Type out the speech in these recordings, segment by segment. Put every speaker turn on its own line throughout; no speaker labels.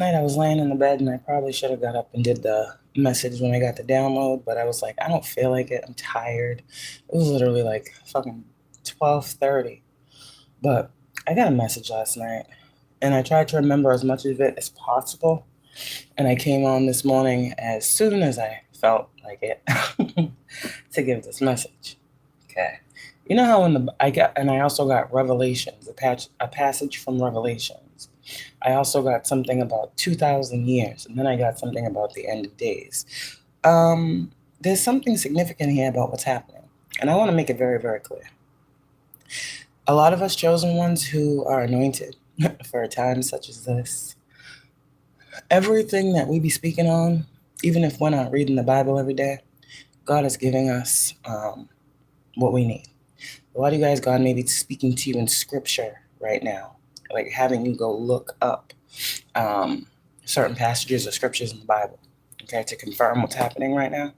Night I was laying in the bed and I probably should have got up and did the message when I got the download, but I was like, I don't feel like it. I'm tired. It was literally like fucking 12:30. But I got a message last night and I tried to remember as much of it as possible. And I came on this morning as soon as I felt like it to give this message. Okay. You know how I also got Revelations, a passage from Revelations. I also got something about 2,000 years, and then I got something about the end of days. Um, there's something significant here about what's happening, and I want to make it very, very clear. A lot of us chosen ones who are anointed for a time such as this, everything that we be speaking on, even if we're not reading the Bible every day, God is giving us what we need. A lot of you guys, God may be speaking to you in scripture right now, like having you go look up certain passages or scriptures in the Bible, okay, to confirm what's happening right now.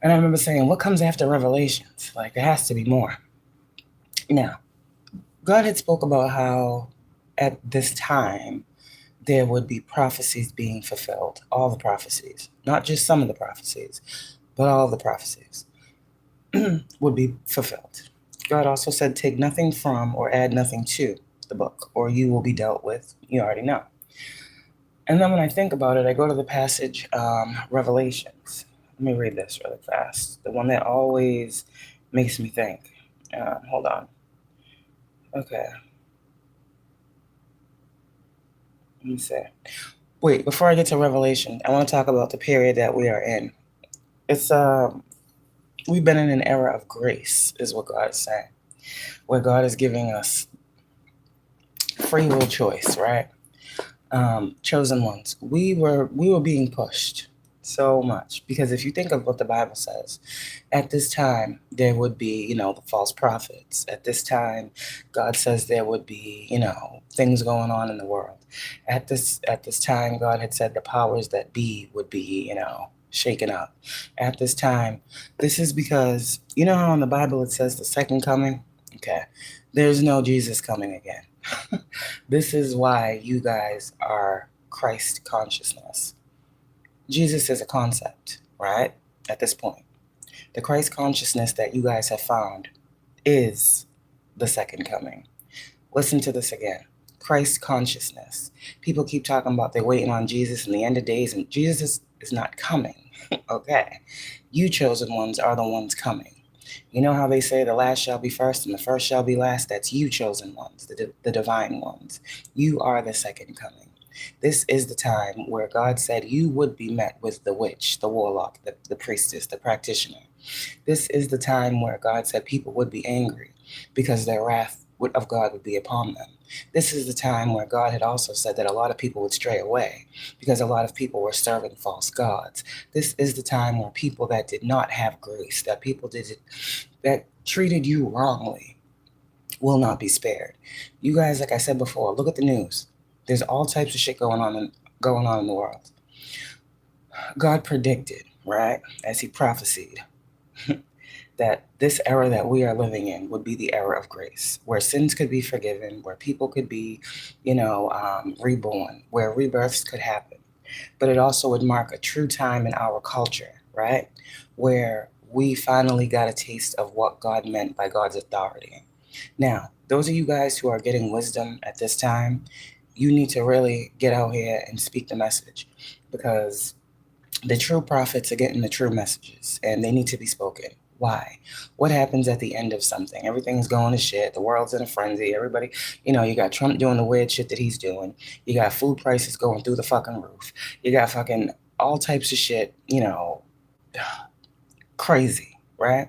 And I remember saying, what comes after Revelations? Like, there has to be more. Now, God had spoke about how at this time there would be prophecies being fulfilled, all the prophecies, not just some of the prophecies, but all the prophecies would be fulfilled. God also said, take nothing from or add nothing to the book, or you will be dealt with. You already know. And then when I think about it, I go to the passage, Revelations. Let me read this really fast. The one that always makes me think. Hold on. Okay. Let me see. Wait, before I get to Revelation, I want to talk about the period that we are in. It's we've been in an era of grace, is what God is saying, where God is giving us free will choice, right? Chosen ones. We were being pushed so much because if you think of what the Bible says, at this time there would be, the false prophets. At this time, God says there would be, things going on in the world. At this time, God had said the powers that be would be, shaken up. At this time, this is because you know how in the Bible it says the second coming. Okay, there's no Jesus coming again. This is why you guys are Christ consciousness. Jesus is a concept, right? At this point, the Christ consciousness that you guys have found is the second coming. Listen to this again. Christ consciousness. People keep talking about they're waiting on Jesus in the end of days, and Jesus is not coming. Okay. You chosen ones are the ones coming. You know how they say the last shall be first and the first shall be last? That's you chosen ones, the divine ones. You are the second coming. This is the time where God said you would be met with the witch, the warlock, the priestess, the practitioner. This is the time where God said people would be angry because their wrath of God would be upon them. This is the time where God had also said that a lot of people would stray away because a lot of people were serving false gods. This is the time where people that did not have grace, that treated you wrongly, will not be spared. You guys, like I said before, look at the news. There's all types of shit going on in the world. God predicted, right, as he prophesied, that this era that we are living in would be the era of grace, where sins could be forgiven, where people could be, reborn, where rebirths could happen. But it also would mark a true time in our culture, right, where we finally got a taste of what God meant by God's authority. Now, those of you guys who are getting wisdom at this time, you need to really get out here and speak the message because the true prophets are getting the true messages and they need to be spoken. Why? What happens at the end of something? Everything's going to shit. The world's in a frenzy. Everybody, you got Trump doing the weird shit that he's doing. You got food prices going through the fucking roof. You got fucking all types of shit, crazy, right?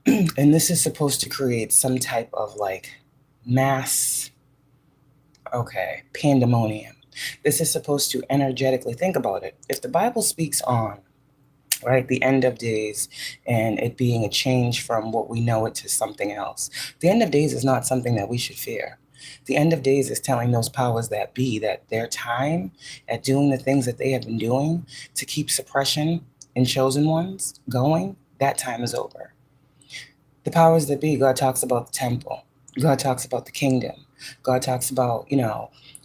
And this is supposed to create some type of like mass, pandemonium. This is supposed to energetically think about it. If the Bible speaks on, right, the end of days and it being a change from what we know it to something else, the end of days is not something that we should fear. The end of days is telling those powers that be that their time at doing the things that they have been doing to keep suppression in chosen ones going, that time is over. The powers that be, God talks about the temple. God talks about the kingdom. God talks about,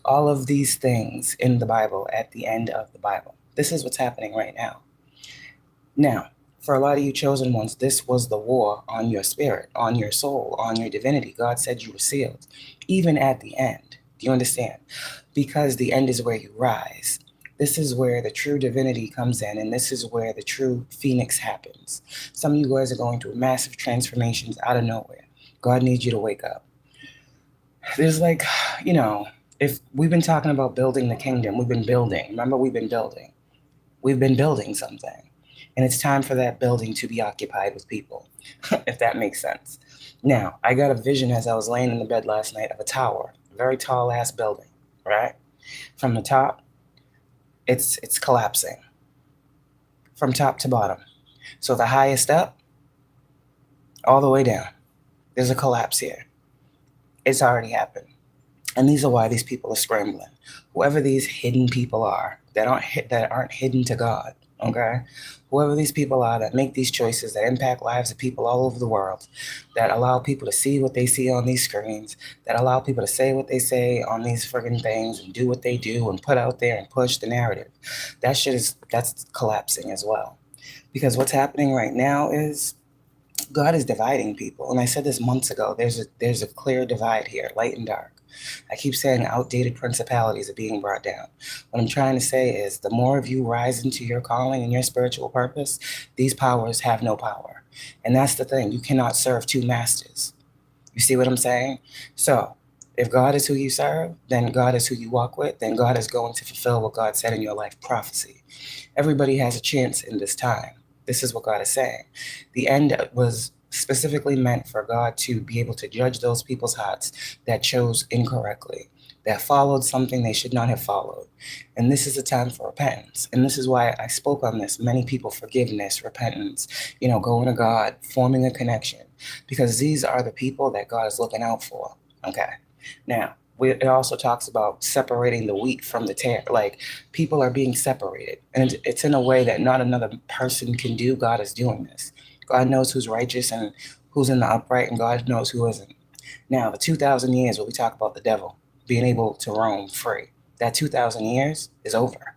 all of these things in the Bible at the end of the Bible. This is what's happening right now. Now, for a lot of you chosen ones, this was the war on your spirit, on your soul, on your divinity. God said you were sealed, even at the end. Do you understand? Because the end is where you rise. This is where the true divinity comes in, and this is where the true phoenix happens. Some of you guys are going through massive transformations out of nowhere. God needs you to wake up. There's like, if we've been talking about building the kingdom, we've been building. Remember, we've been building. We've been building something. And it's time for that building to be occupied with people, if that makes sense. Now, I got a vision as I was laying in the bed last night of a tower, a very tall ass building, right? From the top, it's collapsing from top to bottom. So the highest up, all the way down. There's a collapse here. It's already happened. And these are why these people are scrambling. Whoever these hidden people are that aren't hidden to God, okay? Whoever these people are that make these choices that impact lives of people all over the world, that allow people to see what they see on these screens, that allow people to say what they say on these friggin' things and do what they do and put out there and push the narrative. That's collapsing as well. Because what's happening right now is God is dividing people. And I said this months ago, there's a clear divide here, light and dark. I keep saying outdated principalities are being brought down. What I'm trying to say is the more of you rise into your calling and your spiritual purpose, these powers have no power. And that's the thing. You cannot serve two masters. You see what I'm saying? So if God is who you serve, then God is who you walk with, then God is going to fulfill what God said in your life, prophecy. Everybody has a chance in this time. This is what God is saying. The end was specifically meant for God to be able to judge those people's hearts that chose incorrectly, that followed something they should not have followed. And this is a time for repentance. And this is why I spoke on this. Many people, forgiveness, repentance, going to God, forming a connection, because these are the people that God is looking out for. Okay. Now, it also talks about separating the wheat from the tare. Like, people are being separated. And it's in a way that not another person can do. God is doing this. God knows who's righteous and who's in the upright, and God knows who isn't. Now, the 2,000 years where we talk about the devil being able to roam free, that 2,000 years is over.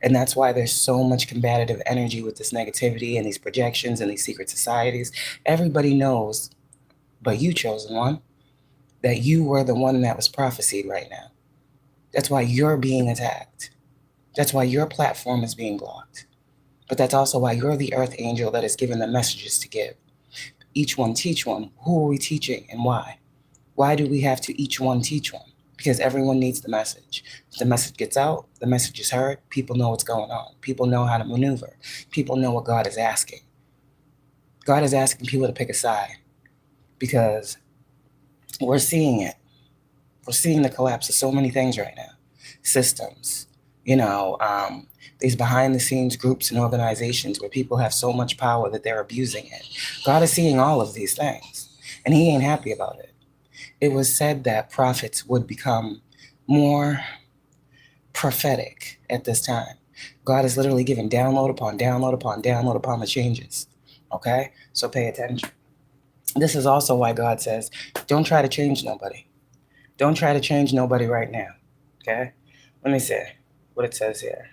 And that's why there's so much combative energy with this negativity and these projections and these secret societies. Everybody knows, but you, chosen one, that you were the one that was prophesied right now. That's why you're being attacked. That's why your platform is being blocked. But that's also why you're the earth angel that is given the messages to give. Each one teach one. Who are we teaching and why? Why do we have to each one teach one? Because everyone needs the message. If the message gets out, the message is heard, people know what's going on. People know how to maneuver. People know what God is asking. God is asking people to pick a side because we're seeing it. We're seeing the collapse of so many things right now. Systems, these behind-the-scenes groups and organizations where people have so much power that they're abusing it. God is seeing all of these things, and he ain't happy about it. It was said that prophets would become more prophetic at this time. God is literally giving download upon download upon download upon the changes. Okay? So pay attention. This is also why God says, don't try to change nobody. Don't try to change nobody right now. Okay? Let me see what it says here.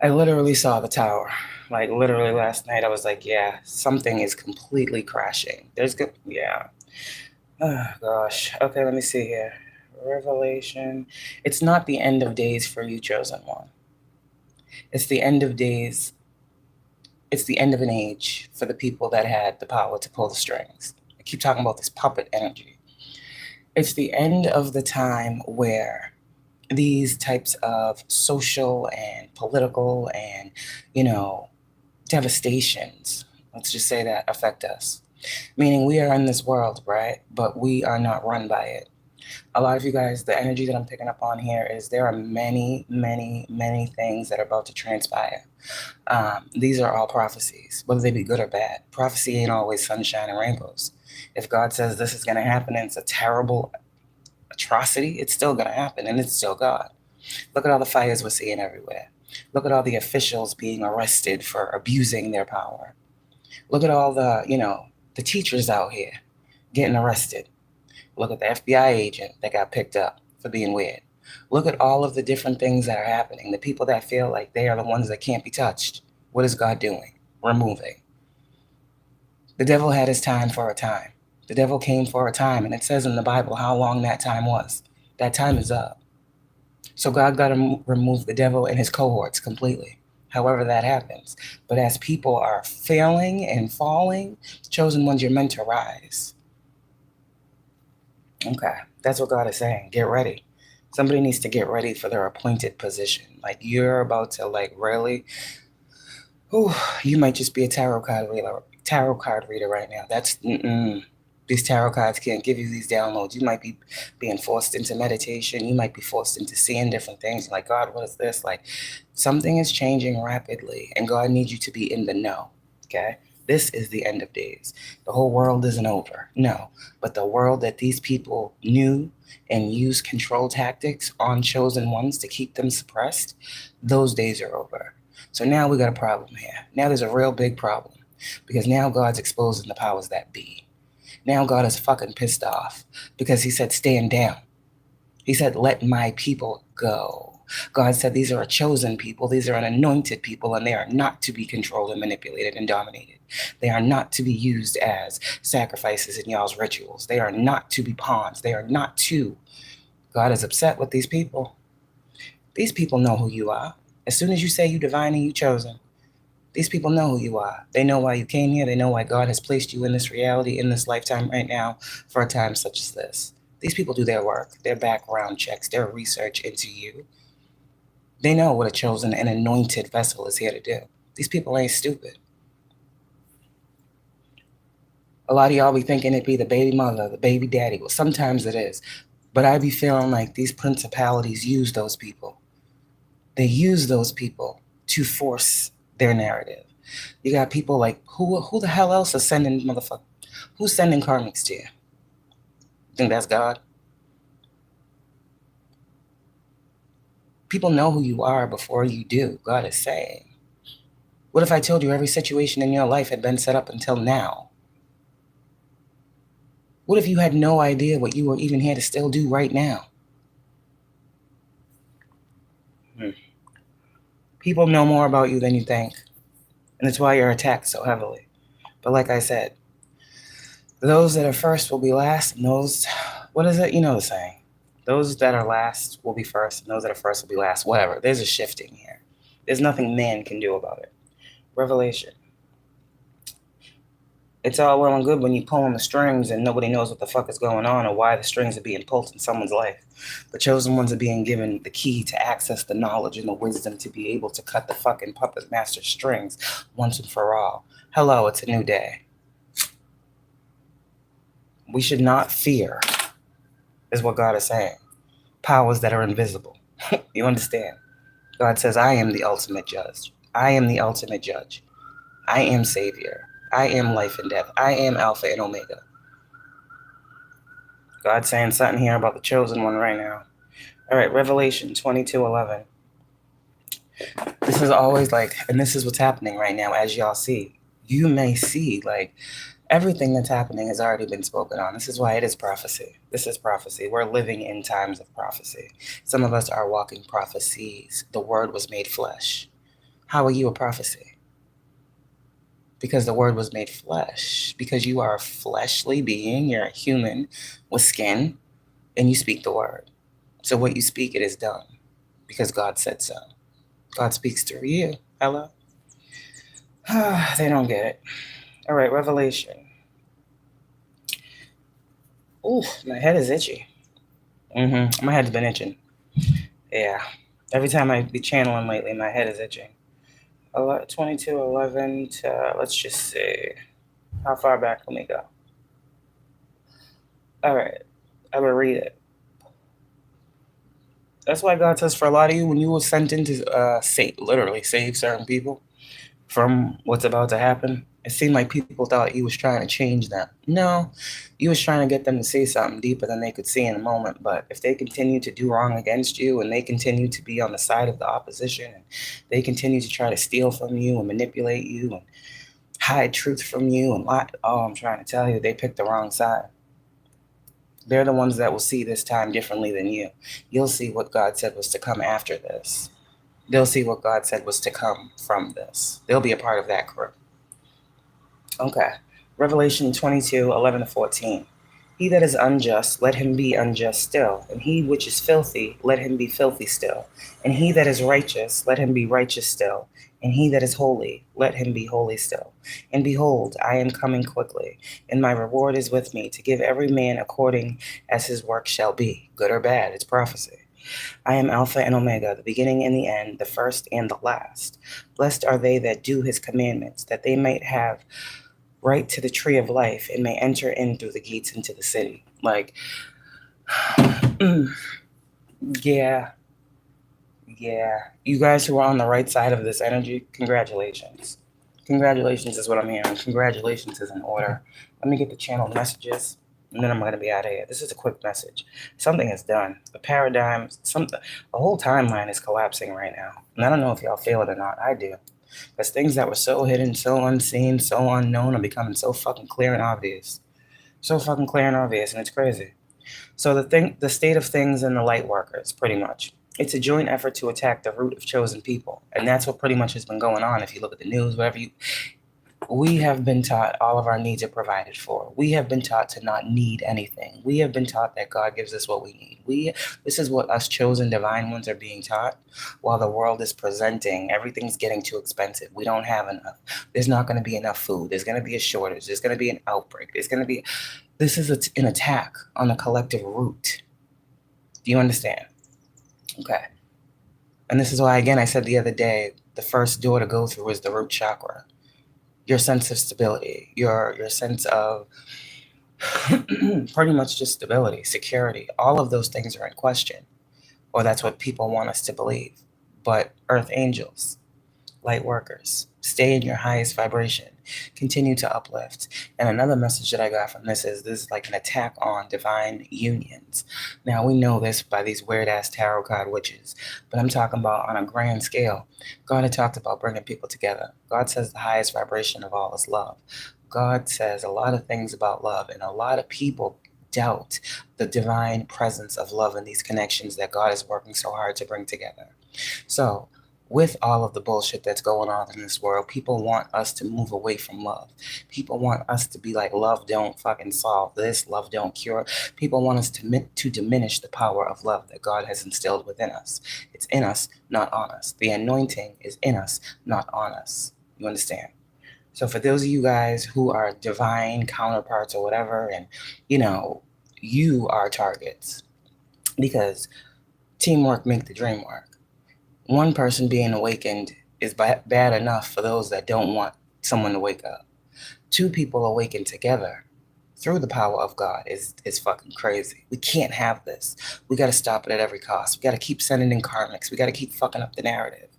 I literally saw the tower. Like, literally last night, I was like, yeah, something is completely crashing. Yeah. Oh, gosh. Okay, let me see here. Revelation. It's not the end of days for you, chosen one. It's the end of days. It's the end of an age for the people that had the power to pull the strings. I keep talking about this puppet energy. It's the end of the time where these types of social and political and, devastations, let's just say that, affect us. Meaning we are in this world, right? But we are not run by it. A lot of you guys, the energy that I'm picking up on here is there are many, many, many things that are about to transpire. These are all prophecies, whether they be good or bad. Prophecy ain't always sunshine and rainbows. If God says this is going to happen and it's a terrible atrocity, it's still going to happen, and it's still God. Look at all the fires we're seeing everywhere. Look at all the officials being arrested for abusing their power. Look at all the, the teachers out here getting arrested. Look at the FBI agent that got picked up for being weird. Look at all of the different things that are happening. The people that feel like they are the ones that can't be touched. What is God doing? Removing. The devil had his time for a time. The devil came for a time, and it says in the Bible how long that time was. That time is up. So God got to remove the devil and his cohorts completely, however that happens. But as people are failing and falling, chosen ones, you're meant to rise. Okay, that's what God is saying. Get ready. Somebody needs to get ready for their appointed position. Like, you're about to, like, really, you might just be a tarot card reader right now. That's, these tarot cards can't give you these downloads. You might be being forced into meditation. You might be forced into seeing different things. Like, God, what is this? Like, something is changing rapidly, and God needs you to be in the know, okay? This is the end of days. The whole world isn't over, no. But the world that these people knew and used control tactics on chosen ones to keep them suppressed, those days are over. So now we got a problem here. Now there's a real big problem, because now God's exposing the powers that be. Now God is fucking pissed off because he said, stand down. He said, let my people go. God said, these are a chosen people. These are an anointed people, and they are not to be controlled and manipulated and dominated. They are not to be used as sacrifices in y'all's rituals. They are not to be pawns. They are not to. God is upset with these people. These people know who you are. As soon as you say you divine and you chosen, these people know who you are. They know why you came here. They know why God has placed you in this reality, in this lifetime right now, for a time such as this. These people do their work, their background checks, their research into you. They know what a chosen and anointed vessel is here to do. These people ain't stupid. A lot of y'all be thinking it be the baby mother, the baby daddy. Well, sometimes it is. But I be feeling like these principalities use those people. They use those people to force their narrative. You got people like, who the hell else is sending motherfucker? Who's sending karmics to you? Think that's God? People know who you are before you do, God is saying. What if I told you every situation in your life had been set up until now? What if you had no idea what you were even here to still do right now? People know more about you than you think. And that's why you're attacked so heavily. But like I said, those that are first will be last, and those, what is it? You know the saying. Those that are last will be first, and those that are first will be last. Whatever. There's a shifting here. There's nothing man can do about it. Revelation. It's all well and good when you're pulling the strings and nobody knows what the fuck is going on or why the strings are being pulled in someone's life. The chosen ones are being given the key to access the knowledge and the wisdom to be able to cut the fucking puppet master strings once and for all. Hello, it's a new day. We should not fear, is what God is saying. Powers that are invisible. You understand? God says, I am the ultimate judge. I am the ultimate judge. I am Savior. I am life and death. I am Alpha and Omega. God's saying something here about the chosen one right now. All right, Revelation 22:11. This is always like, and this is what's happening right now, as y'all see. You may see, like, everything that's happening has already been spoken on. This is why it is prophecy. This is prophecy. We're living in times of prophecy. Some of us are walking prophecies. The word was made flesh. How are you a prophecy? Because the word was made flesh. Because you are a fleshly being. You're a human with skin. And you speak the word. So what you speak, it is done. Because God said so. God speaks through you. Hello? They don't get it. All right, Revelation. Ooh, my head is itchy. My head's been itching. Yeah. Every time I be channeling lately, my head is itching. 22:11 to, let's just see. How far back can we go? All right. I will read it. That's why God says for a lot of you, when you were sent in to literally save certain people from what's about to happen, it seemed like people thought you was trying to change them. No, you was trying to get them to see something deeper than they could see in a moment. But if they continue to do wrong against you, and they continue to be on the side of the opposition, and they continue to try to steal from you and manipulate you and hide truth from you and lie, oh, I'm trying to tell you, they picked the wrong side. They're the ones that will see this time differently than you. You'll see what God said was to come after this. They'll see what God said was to come from this. They'll be a part of that crew. Okay. Revelation 22:11-14. He that is unjust, let him be unjust still. And he which is filthy, let him be filthy still. And he that is righteous, let him be righteous still. And he that is holy, let him be holy still. And behold, I am coming quickly, and my reward is with me, to give every man according as his work shall be, good or bad. It's prophecy. I am Alpha and Omega, the beginning and the end, the first and the last. Blessed are they that do his commandments, that they might have right to the tree of life and may enter in through the gates into the city. Like, yeah. You guys who are on the right side of this energy, congratulations. Congratulations is what I'm hearing. Congratulations is in order. Let me get the channel messages, and then I'm going to be out of here. This is a quick message. Something is done. The paradigm, the whole timeline is collapsing right now. And I don't know if y'all feel it or not. I do. Because things that were so hidden, so unseen, so unknown are becoming so fucking clear and obvious. So fucking clear and obvious, and it's crazy. So the state of things in the light workers, pretty much. It's a joint effort to attack the root of chosen people. And that's what pretty much has been going on. If you look at the news, we have been taught all of our needs are provided for. We have been taught to not need anything. We have been taught that God gives us what we need. This is what us chosen divine ones are being taught, while the world is presenting everything's getting too expensive. We don't have enough. There's not going to be enough food. There's going to be a shortage. There's going to be an outbreak. This is an attack on the collective root. Do you understand? Okay. And this is why, again, I said the other day, the first door to go through is the root chakra. Your sense of stability, your sense of pretty much just stability, security, all of those things are in question. Or that's what people want us to believe. But earth angels, light workers, stay in your highest vibration. Continue to uplift. And another message that I got from this is like an attack on divine unions. Now, we know this by these weird-ass tarot card witches, but I'm talking about on a grand scale. God had talked about bringing people together. God says the highest vibration of all is love. God says a lot of things about love, and a lot of people doubt the divine presence of love in these connections that God is working so hard to bring together. So, with all of the bullshit that's going on in this world, people want us to move away from love. People want us to be like, love don't fucking solve this, love don't cure. People want us to diminish the power of love that God has instilled within us. It's in us, not on us. The anointing is in us, not on us. You understand? So for those of you guys who are divine counterparts or whatever, and, you are targets, because teamwork makes the dream work. One person being awakened is bad enough for those that don't want someone to wake up. Two people awakened together through the power of God is fucking crazy. We can't have this. We got to stop it at every cost. We got to keep sending in karmics. We got to keep fucking up the narrative.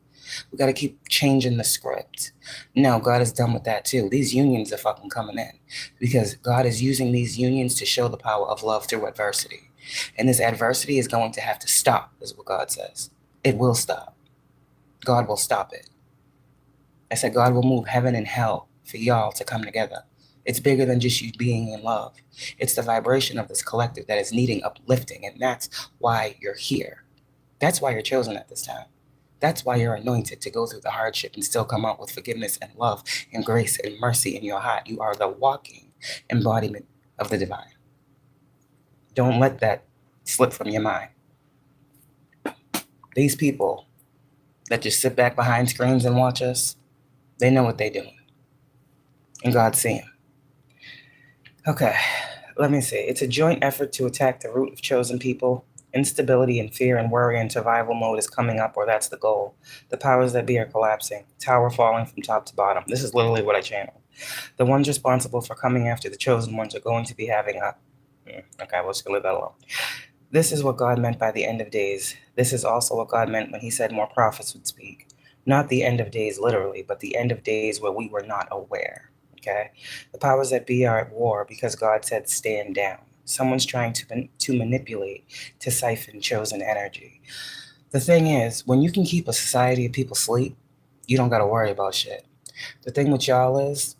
We got to keep changing the script. No, God is done with that too. These unions are fucking coming in because God is using these unions to show the power of love through adversity. And this adversity is going to have to stop, is what God says. It will stop. God will stop it. I said God will move heaven and hell for y'all to come together. It's bigger than just you being in love. It's the vibration of this collective that is needing uplifting, and that's why you're here. That's why you're chosen at this time. That's why you're anointed to go through the hardship and still come out with forgiveness and love and grace and mercy in your heart. You are the walking embodiment of the divine. Don't let that slip from your mind. These people that just sit back behind screens and watch us, they know what they're doing. And God's seeing them. Okay, let me see. It's a joint effort to attack the root of chosen people. Instability and fear and worry and survival mode is coming up, or that's the goal. The powers that be are collapsing. Tower falling from top to bottom. This is literally what I channeled. The ones responsible for coming after the chosen ones are going to be having a... Okay, we'll just leave that alone. This is what God meant by the end of days. This is also what God meant when he said more prophets would speak. Not the end of days literally, but the end of days where we were not aware. Okay? The powers that be are at war because God said stand down. Someone's trying to manipulate, to siphon chosen energy. The thing is, when you can keep a society of people asleep, you don't got to worry about shit. The thing with y'all is,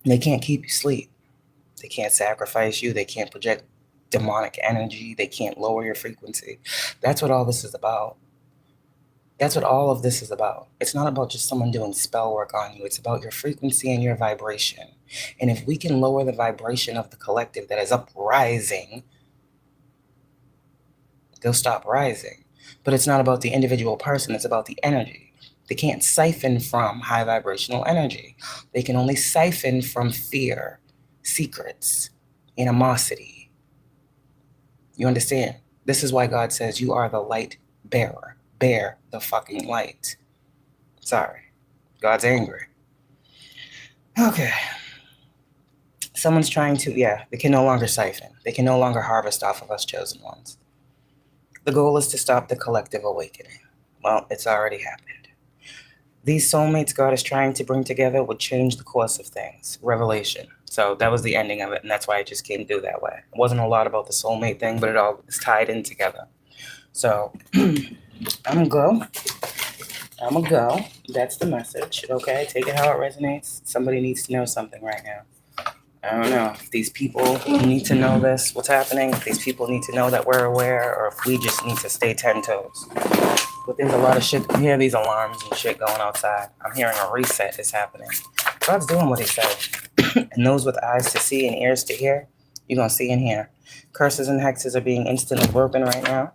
they can't keep you asleep. They can't sacrifice you. They can't project demonic energy. They can't lower your frequency. That's what all this is about. That's what all of this is about. It's not about just someone doing spell work on you. It's about your frequency and your vibration. And if we can lower the vibration of the collective that is uprising, they'll stop rising. But it's not about the individual person. It's about the energy. They can't siphon from high vibrational energy. They can only siphon from fear, secrets, animosity. You understand? This is why God says you are the light bearer. Bear the fucking light. Sorry. God's angry. Okay. Someone's trying to, they can no longer siphon. They can no longer harvest off of us chosen ones. The goal is to stop the collective awakening. Well, it's already happened. These soulmates God is trying to bring together would change the course of things. Revelation. So that was the ending of it, and that's why it just came through that way. It wasn't a lot about the soulmate thing, but it all is tied in together. So, I'm gonna go. That's the message, okay? Take it how it resonates. Somebody needs to know something right now. I don't know if these people need to know this, what's happening, if these people need to know that we're aware, or if we just need to stay 10 toes. But there's a lot of shit. I hear these alarms and shit going outside. I'm hearing a reset is happening. God's doing what he said. And those with eyes to see and ears to hear, you're going to see and hear. Curses and hexes are being instantly broken right now.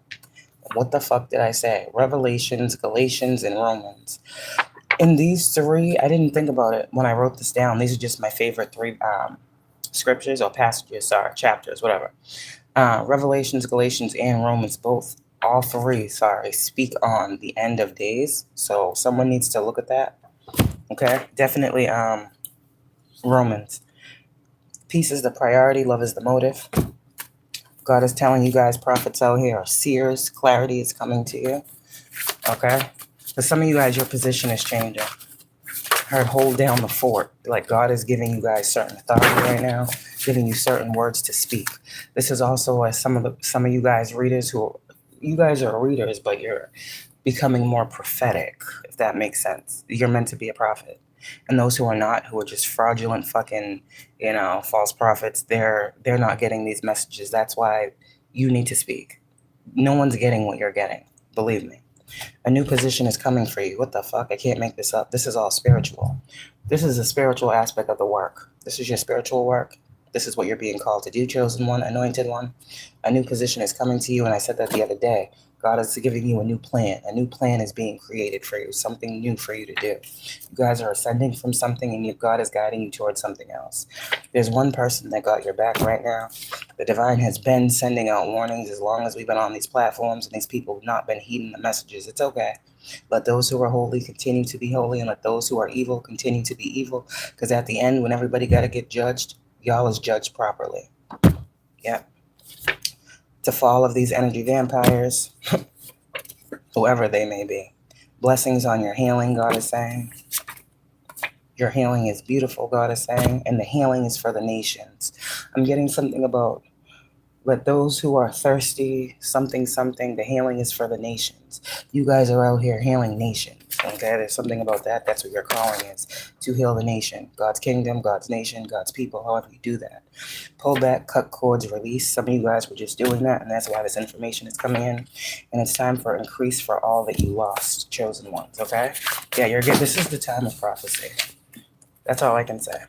What the fuck did I say? Revelations, Galatians, and Romans. In these three, I didn't think about it when I wrote this down. These are just my favorite three scriptures or passages, chapters, whatever. Revelations, Galatians, and Romans, all three, speak on the end of days. So someone needs to look at that. Okay? Definitely Romans. Peace is the priority, love is the motive. God is telling you guys, prophets out here are seers. Clarity is coming to you. Okay? For some of you guys, your position is changing. I heard hold down the fort. Like God is giving you guys certain authority right now, giving you certain words to speak. This is also as some of you guys readers you guys are readers, but you're becoming more prophetic, if that makes sense. You're meant to be a prophet. And those who are not, who are just fraudulent fucking, false prophets, they're not getting these messages. That's why you need to speak. No one's getting what you're getting. Believe me. A new position is coming for you. What the fuck? I can't make this up. This is all spiritual. This is a spiritual aspect of the work. This is your spiritual work. This is what you're being called to do, chosen one, anointed one. A new position is coming to you, and I said that the other day. God is giving you a new plan. A new plan is being created for you, something new for you to do. You guys are ascending from something, and God is guiding you towards something else. There's one person that got your back right now. The divine has been sending out warnings as long as we've been on these platforms, and these people have not been heeding the messages. It's okay. Let those who are holy continue to be holy, and let those who are evil continue to be evil, because at the end, when everybody got to get judged, y'all is judged properly. Yep. To fall of these energy vampires, whoever they may be. Blessings on your healing, God is saying. Your healing is beautiful, God is saying, and the healing is for the nations. I'm getting something about let those who are thirsty, something, the healing is for the nations. You guys are out here healing nations. Okay, there's something about that. That's what your calling is, to heal the nation. God's kingdom, God's nation, God's people, however you do that. Pull back, cut cords, release. Some of you guys were just doing that, and that's why this information is coming in. And it's time for increase for all that you lost, chosen ones, okay? Yeah, you're good. This is the time of prophecy. That's all I can say.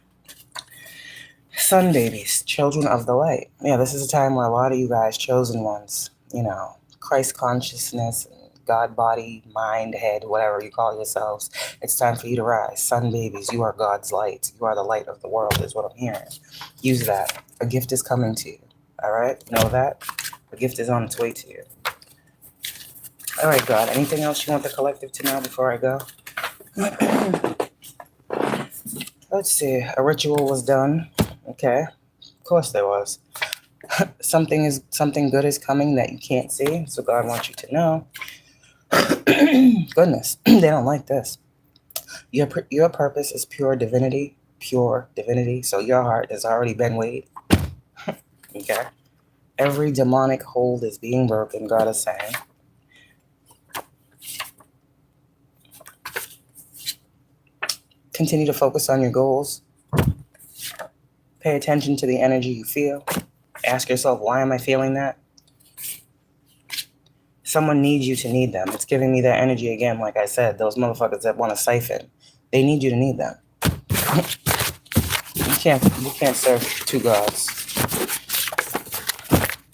Sun babies, children of the light. Yeah, this is a time where a lot of you guys, chosen ones, Christ consciousness, God body, mind, head, whatever you call yourselves, it's time for you to rise. Sun babies, you are God's light. You are the light of the world is what I'm hearing. Use that. A gift is coming to you. All right? Know that? A gift is on its way to you. All right, God. Anything else you want the collective to know before I go? Let's see. A ritual was done. Okay. Of course there was. Something good is coming that you can't see, so God wants you to know. Goodness, they don't like this. Your purpose is pure divinity, so your heart has already been weighed. Okay? Every demonic hold is being broken, God is saying. Continue to focus on your goals. Pay attention to the energy you feel. Ask yourself, why am I feeling that? Someone needs you to need them. It's giving me that energy again, like I said. Those motherfuckers that want to siphon, they need you to need them. You can't serve two gods.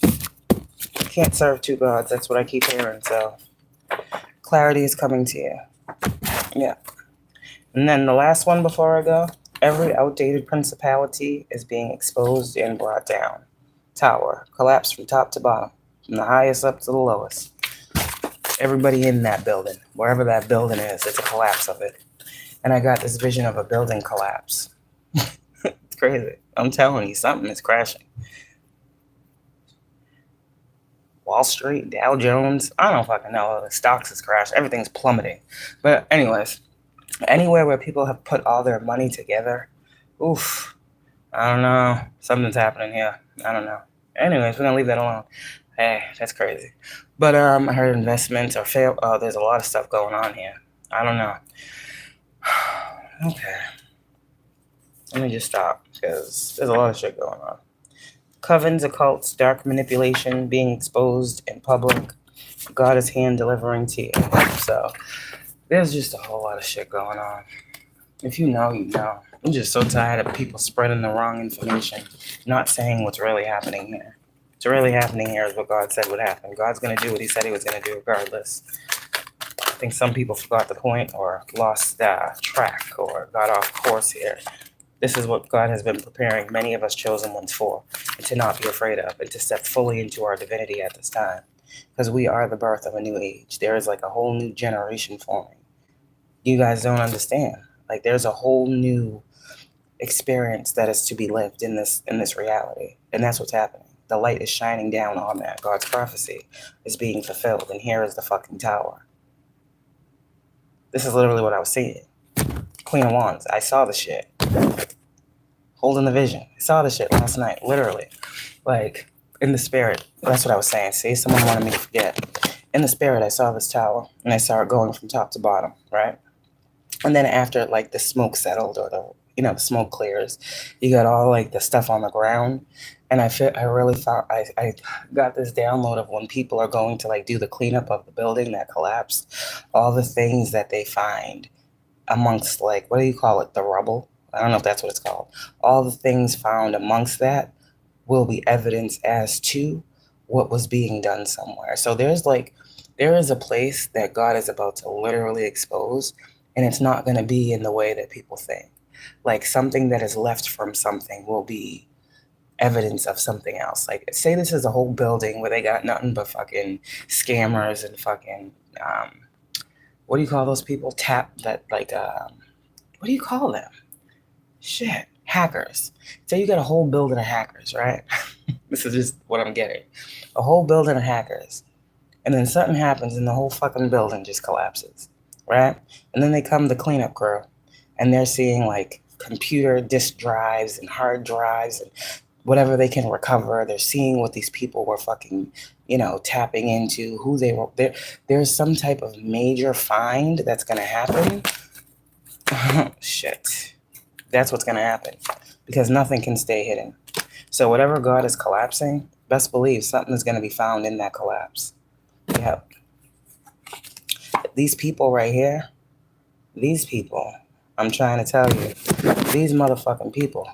You can't serve two gods. That's what I keep hearing. So clarity is coming to you. Yeah. And then the last one before I go, every outdated principality is being exposed and brought down. Tower, collapse from top to bottom, from the highest up to the lowest. Everybody in that building, wherever that building is, it's a collapse of it. And I got this vision of a building collapse. It's crazy. I'm telling you, something is crashing. Wall Street, Dow Jones, I don't fucking know. The stocks is crashed. Everything's plummeting. But anyways, anywhere where people have put all their money together, oof, I don't know. Something's happening here. I don't know. Anyways, we're going to leave that alone. Hey, that's crazy. But I heard investments are fail. There's a lot of stuff going on here. I don't know. Okay. Let me just stop because there's a lot of shit going on. Covens, occults, dark manipulation being exposed in public. God is hand delivering to you. So there's just a whole lot of shit going on. If you know, you know. I'm just so tired of people spreading the wrong information, not saying what's really happening here. What's really happening here is what God said would happen. God's going to do what he said he was going to do regardless. I think some people forgot the point or lost track or got off course here. This is what God has been preparing many of us chosen ones for, and to not be afraid of, and to step fully into our divinity at this time. Because we are the birth of a new age. There is like a whole new generation forming. You guys don't understand. Like there's a whole new experience that is to be lived in this reality. And that's what's happening. The light is shining down on that. God's prophecy is being fulfilled. And here is the fucking tower. This is literally what I was seeing. Queen of Wands. I saw the shit. Holding the vision. I saw the shit last night. Literally. Like, in the spirit. That's what I was saying. See, someone wanted me to forget. In the spirit, I saw this tower. And I saw it going from top to bottom. Right? And then after, like, the smoke settled or the smoke clears, you got all, like, the stuff on the ground. And I really thought, I got this download of when people are going to, like, do the cleanup of the building that collapsed, all the things that they find amongst, like, what do you call it, the rubble? I don't know if that's what it's called. All the things found amongst that will be evidence as to what was being done somewhere. So there is a place that God is about to literally expose, and it's not going to be in the way that people think. Like something that is left from something will be evidence of something else. Like say this is a whole building where they got nothing but fucking scammers and fucking what do you call those people? What do you call them? Shit, hackers. So you got a whole building of hackers, right? This is just what I'm getting. A whole building of hackers. And then something happens and the whole fucking building just collapses, right? And then they come the cleanup crew and they're seeing like computer disk drives and hard drives and whatever they can recover. They're seeing what these people were fucking, tapping into, who they were. There's some type of major find that's going to happen. Shit. That's what's going to happen because nothing can stay hidden. So whatever God is collapsing, best believe something is going to be found in that collapse. Yep. These people right here, I'm trying to tell you, these motherfucking people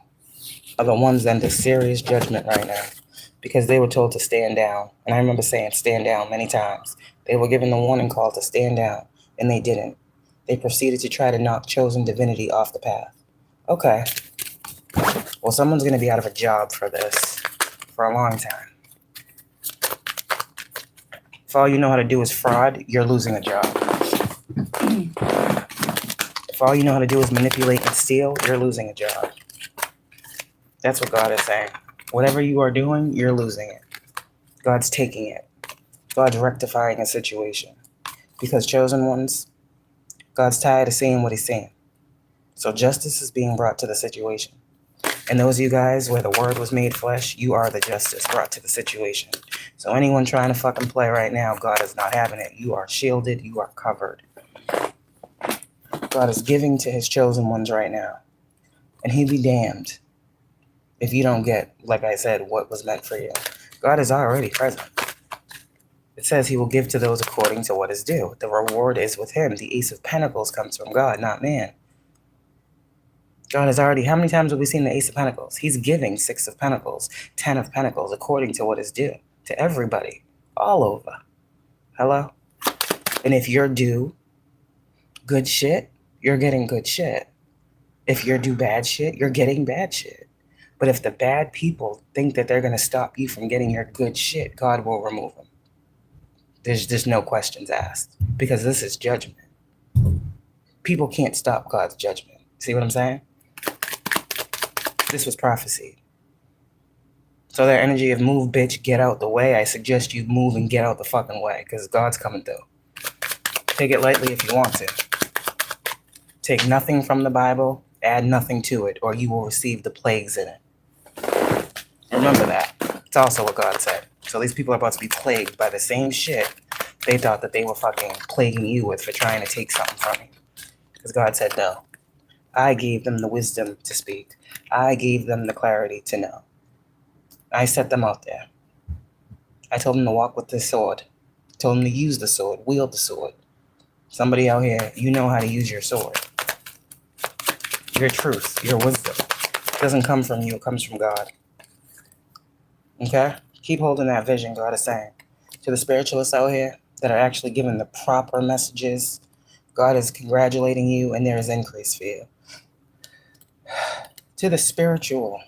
are the ones under serious judgment right now because they were told to stand down. And I remember saying stand down many times. They were given the warning call to stand down, and they didn't. They proceeded to try to knock chosen divinity off the path. Okay. Well, someone's going to be out of a job for this for a long time. If all you know how to do is fraud, you're losing a job. If all you know how to do is manipulate and steal, you're losing a job. That's what God is saying. Whatever you are doing, you're losing it. God's taking it. God's rectifying a situation. Because chosen ones, God's tired of seeing what he's seeing. So justice is being brought to the situation. And those of you guys where the word was made flesh, you are the justice brought to the situation. So anyone trying to fucking play right now, God is not having it. You are shielded. You are covered. God is giving to his chosen ones right now. And he be damned if you don't get, like I said, what was meant for you. God is already present. It says he will give to those according to what is due. The reward is with him. The Ace of Pentacles comes from God, not man. God is already, how many times have we seen the Ace of Pentacles? He's giving 6 of Pentacles, 10 of Pentacles, according to what is due to everybody, all over. Hello? And if you're due good shit, you're getting good shit. If you're due bad shit, you're getting bad shit. But if the bad people think that they're going to stop you from getting your good shit, God will remove them. There's just no questions asked, because this is judgment. People can't stop God's judgment. See what I'm saying? This was prophecy. So that energy of move, bitch, get out the way, I suggest you move and get out the fucking way, because God's coming through. Take it lightly if you want to. Take nothing from the Bible, add nothing to it, or you will receive the plagues in it. Remember that. It's also what God said. So these people are about to be plagued by the same shit they thought that they were fucking plaguing you with for trying to take something from you. Because God said no. I gave them the wisdom to speak. I gave them the clarity to know. I set them out there. I told them to walk with the sword. I told them to use the sword, wield the sword. Somebody out here, you know how to use your sword. Your truth, your wisdom. It doesn't come from you, it comes from God. Okay? Keep holding that vision, God is saying. To the spiritualists out here that are actually giving the proper messages, God is congratulating you, and there is increase for you. To the spiritual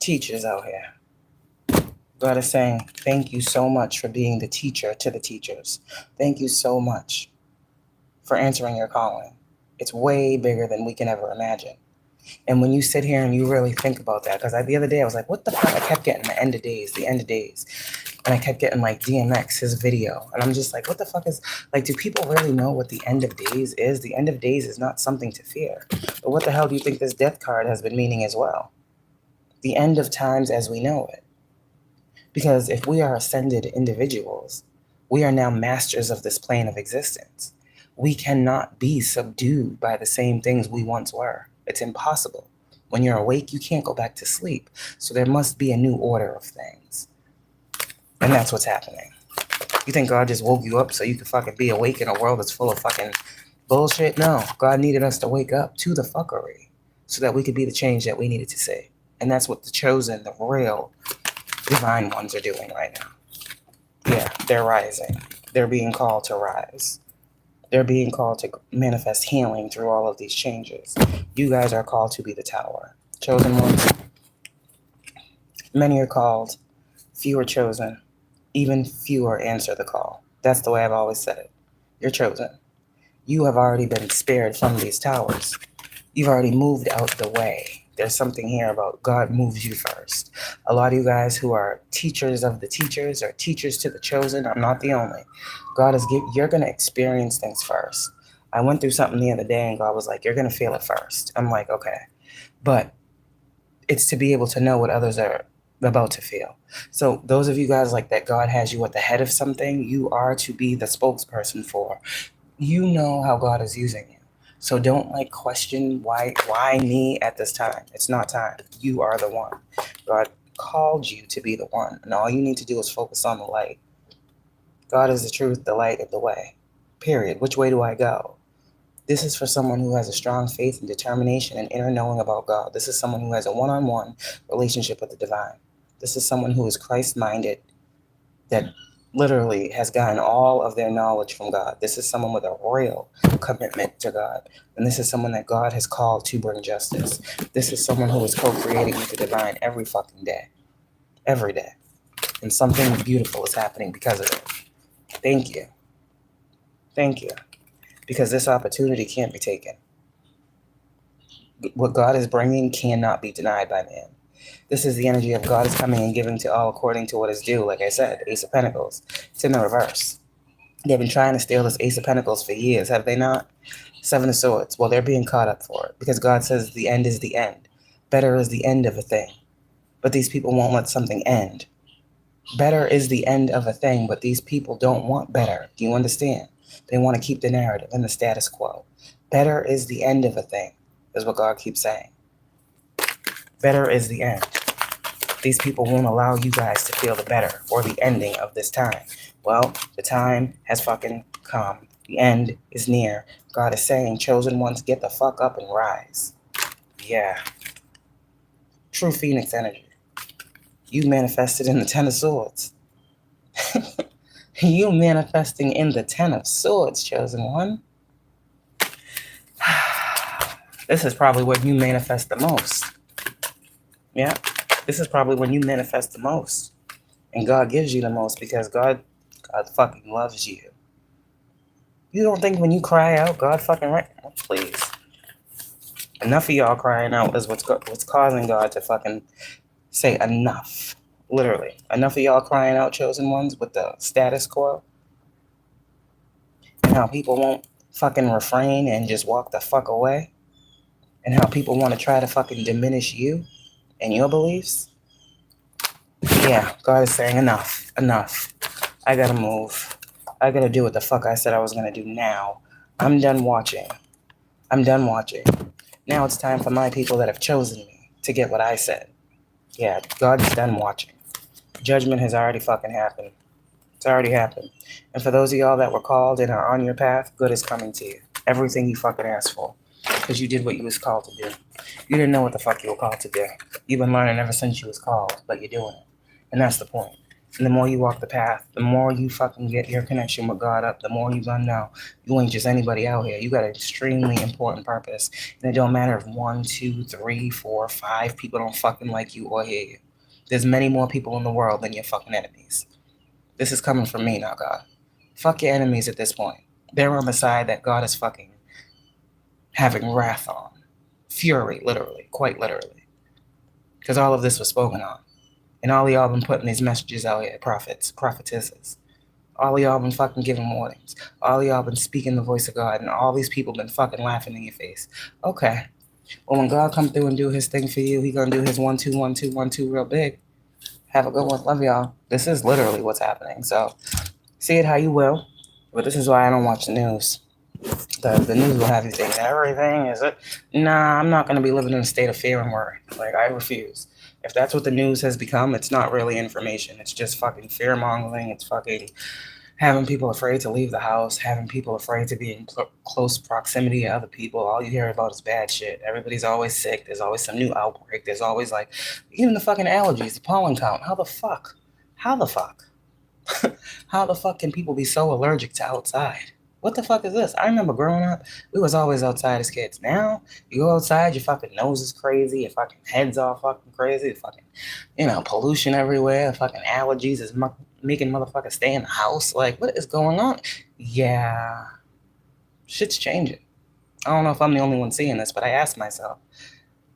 teachers out here, God is saying, thank you so much for being the teacher to the teachers. Thank you so much for answering your calling. It's way bigger than we can ever imagine. And when you sit here and you really think about that, because the other day I was like, what the fuck? I kept getting the end of days. And I kept getting like DMX, his video. And I'm just like, what the fuck is, like, do people really know what the end of days is? The end of days is not something to fear. But what the hell do you think this death card has been meaning as well? The end of times as we know it. Because if we are ascended individuals, we are now masters of this plane of existence. We cannot be subdued by the same things we once were. It's impossible. When you're awake, you can't go back to sleep. So there must be a new order of things. And that's what's happening. You think God just woke you up so you could fucking be awake in a world that's full of fucking bullshit? No. God needed us to wake up to the fuckery so that we could be the change that we needed to see. And that's what the chosen, the real divine ones are doing right now. Yeah, they're rising. They're being called to rise. They're being called to manifest healing through all of these changes. You guys are called to be the tower. Chosen ones. Many are called, few are chosen. Even fewer answer the call. That's the way I've always said it. You're chosen. You have already been spared from these towers. You've already moved out the way. There's something here about God moves you first. A lot of you guys who are teachers of the teachers or teachers to the chosen, I'm not the only. God is you're going to experience things first. I went through something the other day and God was like, you're going to feel it first. I'm like, okay. But it's to be able to know what others are about to feel. So those of you guys like that God has you at the head of something, you are to be the spokesperson for. You know how God is using you. So don't question why me at this time. It's not time. You are the one. God called you to be the one. And all you need to do is focus on the light. God is the truth, the light, and the way. Period. Which way do I go? This is for someone who has a strong faith and determination and inner knowing about God. This is someone who has a one-on-one relationship with the divine. This is someone who is Christ-minded, that literally has gotten all of their knowledge from God. This is someone with a real commitment to God. And this is someone that God has called to bring justice. This is someone who is co-creating with the divine every fucking day. Every day. And something beautiful is happening because of it. Thank you. Thank you. Because this opportunity can't be taken. What God is bringing cannot be denied by man. This is the energy of God is coming and giving to all according to what is due. Like I said, Ace of Pentacles. It's in the reverse. They've been trying to steal this Ace of Pentacles for years, have they not? Seven of Swords. Well, they're being caught up for it because God says the end is the end. Better is the end of a thing. But these people won't let something end. Better is the end of a thing, but these people don't want better. Do you understand? They want to keep the narrative and the status quo. Better is the end of a thing, is what God keeps saying. Better is the end. these people won't allow you guys to feel the better or the ending of this time. Well, the time has fucking come. The end is near. God is saying, chosen ones, get the fuck up and rise. Yeah. True Phoenix energy. You manifested in the Ten of Swords. You manifesting in the Ten of Swords, chosen one. This is probably when you manifest the most. Yeah. This is probably when you manifest the most. And God gives you the most because God fucking loves you. You don't think when you cry out, God fucking oh, please. Enough of y'all crying out is what's causing God to fucking say enough. Literally. Enough of y'all crying out, chosen ones, with the status quo. And how people won't fucking refrain and just walk the fuck away. And how people want to try to fucking diminish you and your beliefs. Yeah, God is saying enough. Enough. I gotta move. I gotta do what the fuck I said I was gonna do now. I'm done watching. Now it's time for my people that have chosen me to get what I said. Yeah, God's done watching. Judgment has already fucking happened. It's already happened. And for those of y'all that were called and are on your path, good is coming to you. Everything you fucking asked for. Because you did what you was called to do. You didn't know what the fuck you were called to do. You've been learning ever since you was called, but you're doing it. And that's the point. And the more you walk the path, the more you fucking get your connection with God up, the more you gonna know you ain't just anybody out here. You got an extremely important purpose. And it don't matter if 1, 2, 3, 4, 5 people don't fucking like you or hear you. There's many more people in the world than your fucking enemies. This is coming from me now, God. Fuck your enemies at this point. They're on the side that God is fucking having wrath on. Fury, literally. Quite literally. Because all of this was spoken on. And all of y'all been putting these messages out here, prophets, prophetesses. All of y'all been fucking giving warnings. All of y'all been speaking the voice of God. And all these people been fucking laughing in your face. Okay. Well, when God come through and do his thing for you, he gonna do his 1, 2, 1, 2, 1, 2 real big. Have a good one. Love y'all. This is literally what's happening. So, see it how you will. But this is why I don't watch the news. The news will have you think everything is it. Nah, I'm not going to be living in a state of fear and worry. Like, I refuse. If that's what the news has become, it's not really information. It's just fucking fear mongering. It's fucking having people afraid to leave the house, having people afraid to be in close proximity to other people. All you hear about is bad shit. Everybody's always sick. There's always some new outbreak. There's always like, even the fucking allergies, the pollen count. How the fuck? How the fuck? How the fuck can people be so allergic to outside? What the fuck is this? I remember growing up, we was always outside as kids. Now, you go outside, your fucking nose is crazy, your fucking head's all fucking crazy, fucking, pollution everywhere, fucking allergies is making motherfuckers stay in the house. Like, what is going on? Yeah, shit's changing. I don't know if I'm the only one seeing this, but I asked myself,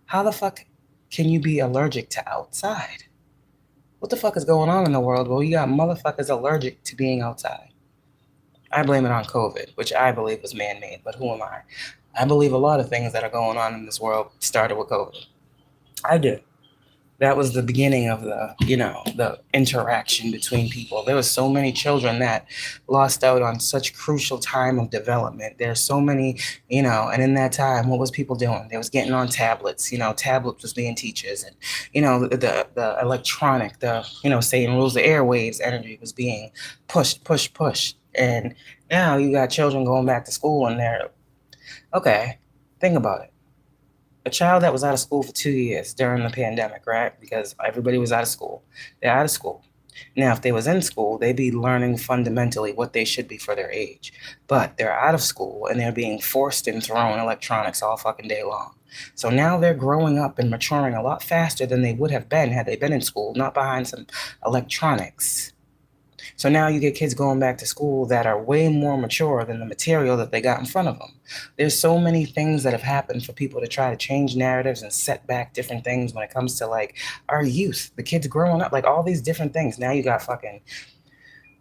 how the fuck can you be allergic to outside? What the fuck is going on in the world? Well, you got motherfuckers allergic to being outside. I blame it on COVID, which I believe was man-made, but who am I? I believe a lot of things that are going on in this world started with COVID. I do. That was the beginning of the interaction between people. There was so many children that lost out on such crucial time of development. There's so many, and in that time, what was people doing? They was getting on tablets. Tablets was being teachers, and the electronic, Satan rules the airwaves energy was being pushed. And now you got children going back to school, and they're okay. Think about it. A child that was out of school for 2 years during the pandemic, right? Because everybody was out of school. They're out of school. Now, if they was in school, they'd be learning fundamentally what they should be for their age. But they're out of school, and they're being forced and thrown electronics all fucking day long. So now they're growing up and maturing a lot faster than they would have been had they been in school, not behind some electronics. So now you get kids going back to school that are way more mature than the material that they got in front of them. There's so many things that have happened for people to try to change narratives and set back different things when it comes to like our youth, the kids growing up, like all these different things. Now you got fucking,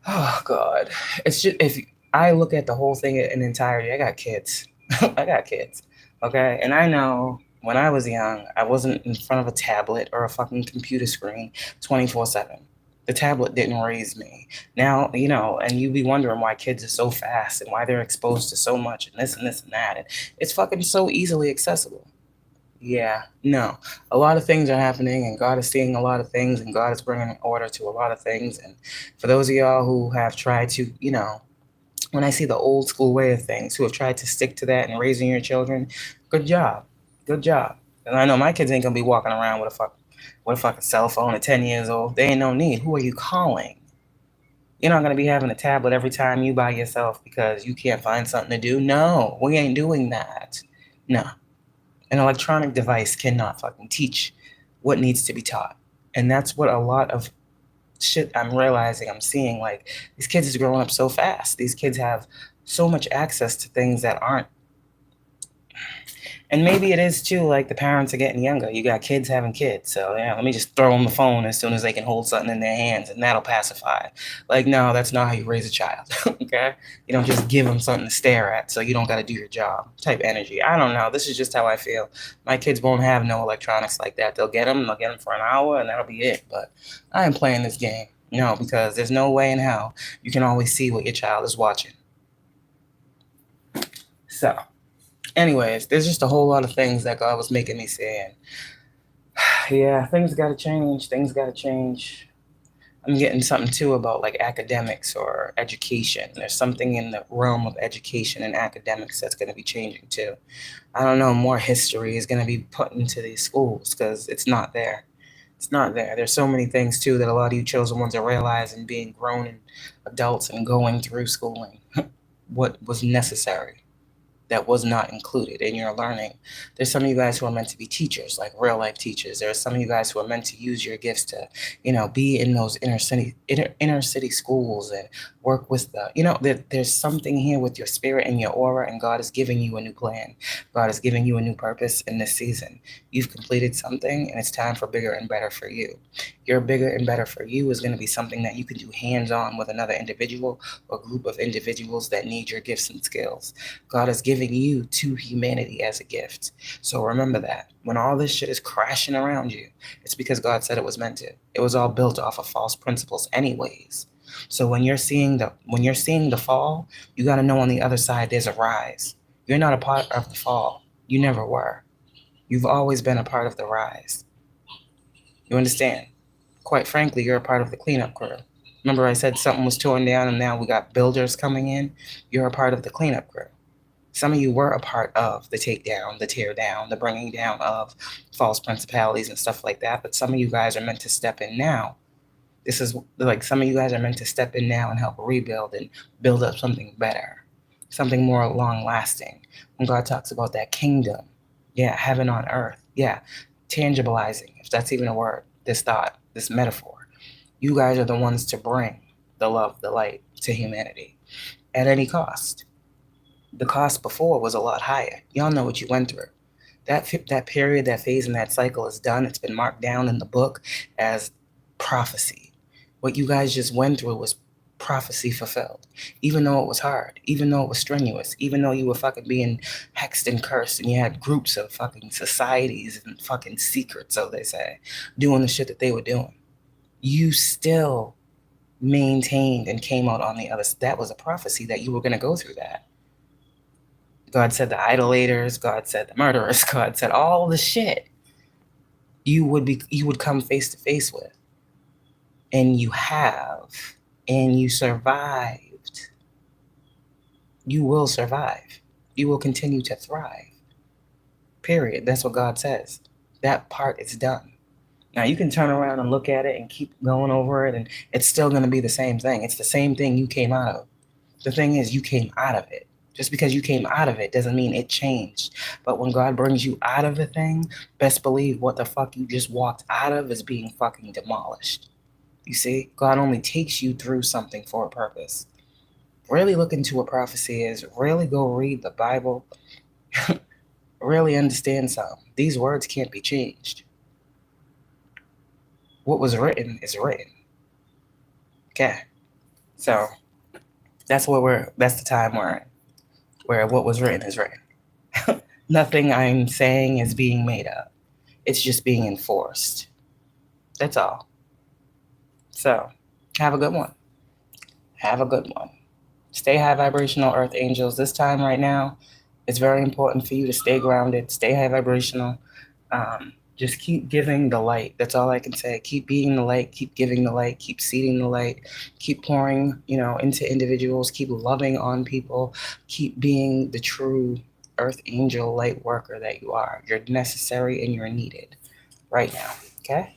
oh God. It's just, if I look at the whole thing in entirety, I got kids. I got kids. Okay. And I know when I was young, I wasn't in front of a tablet or a fucking computer screen 24/7. The tablet didn't raise me. Now, and you be wondering why kids are so fast and why they're exposed to so much and this and that. And it's fucking so easily accessible. Yeah, no. A lot of things are happening, and God is seeing a lot of things, and God is bringing order to a lot of things. And for those of y'all who have tried to, when I see the old school way of things, who have tried to stick to that and raising your children, good job. Good job. And I know my kids ain't gonna be walking around with a fucking cell phone at 10 years old. They ain't no need. Who are you calling? You're not gonna be having a tablet every time you by yourself because you can't find something to do. No, we ain't doing that. No. An electronic device cannot fucking teach what needs to be taught. And that's what a lot of shit I'm realizing, I'm seeing. Like, these kids is growing up so fast. These kids have so much access to things that aren't. And maybe it is too, like the parents are getting younger. You got kids having kids. So, yeah, let me just throw them the phone as soon as they can hold something in their hands and that'll pacify. Like, no, that's not how you raise a child. Okay? You don't just give them something to stare at so you don't got to do your job type energy. I don't know. This is just how I feel. My kids won't have no electronics like that. They'll get them for an hour and that'll be it. But I ain't playing this game. No, because there's no way in hell you can always see what your child is watching. So, anyways, there's just a whole lot of things that God was making me say. And yeah, things got to change. Things got to change. I'm getting something too about like academics or education. There's something in the realm of education and academics that's going to be changing too. I don't know, more history is going to be put into these schools because it's not there. It's not there. There's so many things too that a lot of you chosen ones are realizing, being grown and adults and going through schooling what was necessary that was not included in your learning. There's some of you guys who are meant to be teachers, like real life teachers. There are some of you guys who are meant to use your gifts to, be in those inner city schools and work with there's something here with your spirit and your aura, and God is giving you a new plan. God is giving you a new purpose in this season. You've completed something, and it's time for bigger and better for you. Your bigger and better for you is going to be something that you can do hands-on with another individual or group of individuals that need your gifts and skills. God is giving you to humanity as a gift. So remember that. When all this shit is crashing around you, it's because God said it was meant to. It was all built off of false principles anyways. So when you're seeing the fall, you got to know on the other side there's a rise. You're not a part of the fall. You never were. You've always been a part of the rise. You understand? Quite frankly, you're a part of the cleanup crew. Remember I said something was torn down and now we got builders coming in? You're a part of the cleanup crew. Some of you were a part of the takedown, the tear down, the bringing down of false principalities and stuff like that. But some of you guys are meant to step in now. This is like some of you guys are meant to step in now and help rebuild and build up something better, something more long lasting. When God talks about that kingdom, yeah, heaven on earth, yeah, tangibilizing, if that's even a word, this thought, this metaphor. You guys are the ones to bring the love, the light to humanity at any cost. The cost before was a lot higher. Y'all know what you went through. That period, that phase, and that cycle is done. It's been marked down in the book as prophecy. What you guys just went through was prophecy fulfilled. Even though it was hard, even though it was strenuous, even though you were fucking being hexed and cursed, and you had groups of fucking societies and fucking secrets, so they say, doing the shit that they were doing, you still maintained and came out on the other. That was a prophecy that you were going to go through that. God said the idolaters, God said the murderers, God said all the shit you would come face to face with. And you have, and you survived. You will survive. You will continue to thrive. Period. That's what God says. That part is done. Now you can turn around and look at it and keep going over it, and it's still going to be the same thing. It's the same thing you came out of. The thing is, you came out of it. Just because you came out of it doesn't mean it changed. But when God brings you out of a thing, best believe what the fuck you just walked out of is being fucking demolished. You see, God only takes you through something for a purpose. Really look into what prophecy is. Really go read the Bible. Really understand something. These words can't be changed. What was written is written. Okay. So that's the time we're in, where what was written is written. Nothing I'm saying is being made up. It's just being enforced. That's all. So, have a good one. Have a good one. Stay high vibrational, Earth Angels. This time right now, It's very important for you to stay grounded, stay high vibrational. Just keep giving the light. That's all I can say. Keep being the light, keep giving the light, keep seeding the light, keep pouring, into individuals, keep loving on people, keep being the true earth angel light worker that you are. You're necessary and you're needed right now. Okay?